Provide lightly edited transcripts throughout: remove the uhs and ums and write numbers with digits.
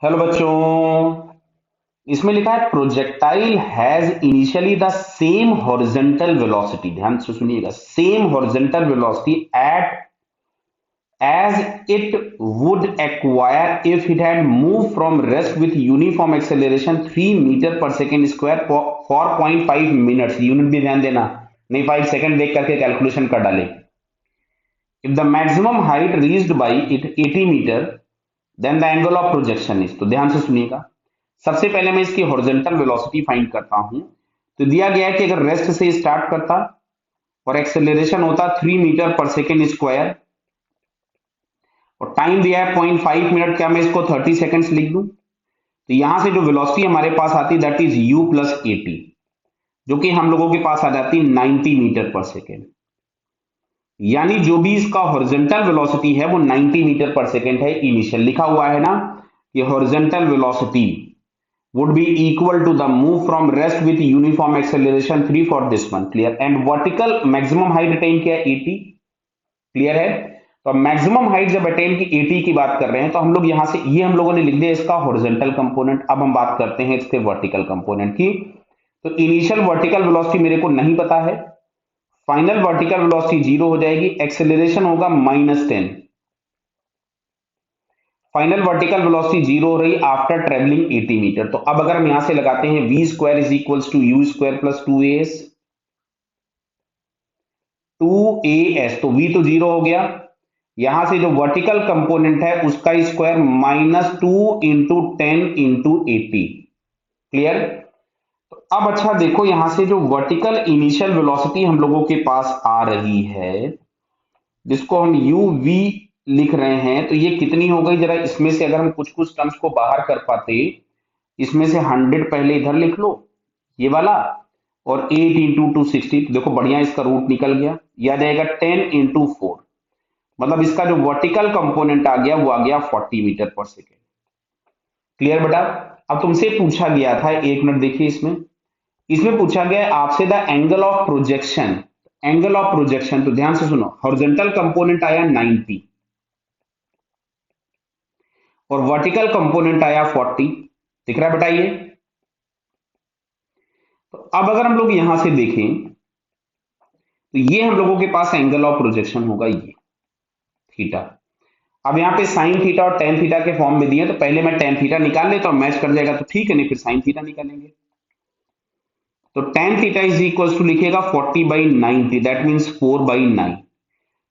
Hello बच्चों। इसमें लिखा है projectile has initially the same horizontal velocity. ध्यान से सुनिएगा, same horizontal velocity at as it would acquire if it had moved from rest with uniform acceleration 3 meter per second square for 0.5 minutes। Unit भी ध्यान देना, नहीं 5 second देख करके calculation कर डाले। if the maximum height reached by it 80 meter then the angle of projection is। तो ध्यान से सुनिएगा, सबसे पहले मैं इसकी हॉरिजॉन्टल वेलोसिटी फाइंड करता हूं। तो दिया गया है कि अगर रेस्ट से स्टार्ट करता और एक्सेलरेशन होता 3 मीटर पर सेकेंड स्क्वायर और टाइम दिया है 0.5 मिनट, क्या मैं इसको 30 सेकेंड्स लिख दूं? तो यहां से जो वेलोसिटी हमारे पास आती दैट इज u प्लस 80, जो कि हम लोगों के पास आ जाती 90 मीटर पर सेकेंड। यानी जो भी इसका हॉरिजॉन्टल वेलोसिटी है वो 90 मीटर पर सेकेंड है। इनिशियल लिखा हुआ है ना कि horizontal velocity would be equal to the move from rest with uniform acceleration 3 for this one, clear। and vertical maximum height attain किया 80, क्लियर है। तो मैक्सिमम हाइट जब अटेन की 80 की बात कर रहे हैं तो हम लोग यहां से ये हम लोगों ने लिख दिया इसका हॉरिजॉन्टल कंपोनेंट। अब हम बात करते हैं इसके वर्टिकल कंपोनेंट की। तो इनिशियल वर्टिकल वेलोसिटी मेरे को नहीं पता है, फाइनल वर्टिकल वेलोसिटी 0 हो जाएगी, एक्सेलरेशन होगा -10, फाइनल वर्टिकल वेलोसिटी 0 हो रही आफ्टर ट्रेवलिंग 80 मीटर। तो अब अगर हम यहां से लगाते हैं v square is equals to U square plus 2as, 2as, तो v तो 0 हो गया। यहां से जो वर्टिकल कंपोनेंट है उसका स्क्वायर -2 इंटू 10 इंटू 80, क्लियर। तो अब अच्छा देखो, यहां से जो वर्टिकल इनिशियल वेलोसिटी हम लोगों के पास आ रही है जिसको हम यू वी लिख रहे हैं, तो ये कितनी हो गई? जरा इसमें से अगर हम कुछ कुछ टर्म्स को बाहर कर पाते, इसमें से 100 पहले इधर लिख लो ये वाला, और 8 इंटू 260, देखो बढ़िया इसका रूट निकल गया, याद आएगा 10 इंटू 4, मतलब इसका जो वर्टिकल कंपोनेंट आ गया वो आ गया 40 मीटर पर सेकेंड, क्लियर बेटा। अब तुमसे पूछा गया था, एक मिनट देखिए, इसमें इसमें पूछा गया आपसे the angle of projection. Angle of projection, तो ध्यान से सुनो, हॉरिजॉन्टल कंपोनेंट आया 90 और वर्टिकल कंपोनेंट आया 40, दिख रहा है बेटा ये। तो अब अगर हम लोग यहां से देखें तो ये हम लोगों के पास एंगल ऑफ प्रोजेक्शन होगा ये थीटा। अब यहाँ पे साइन थीटा और टेन थीटा के फॉर्म में दिए, तो पहले मैं टेन थीटा निकाल लेता हूं, मैच कर जाएगा तो ठीक है, नहीं फिर साइन थीटा निकालेंगे। तो tan theta is equal to लिखेगा 40/90, दैट मीन्स 4/9।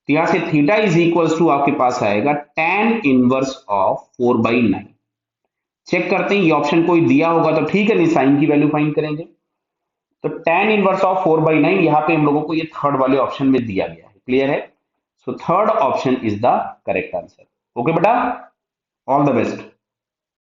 तो यहां से थीटा इज इक्वल टू आपके पास आएगा tan इनवर्स ऑफ 4/9। चेक करते हैं ये ऑप्शन कोई दिया होगा तो ठीक है, नहीं साइन की वैल्यू फाइंड करेंगे। तो tan इनवर्स ऑफ 4/9 यहाँ पे हम लोगों को ये थर्ड वाले ऑप्शन में दिया गया है, क्लियर है। So third option is the correct answer. Okay बेटा, ऑल द बेस्ट।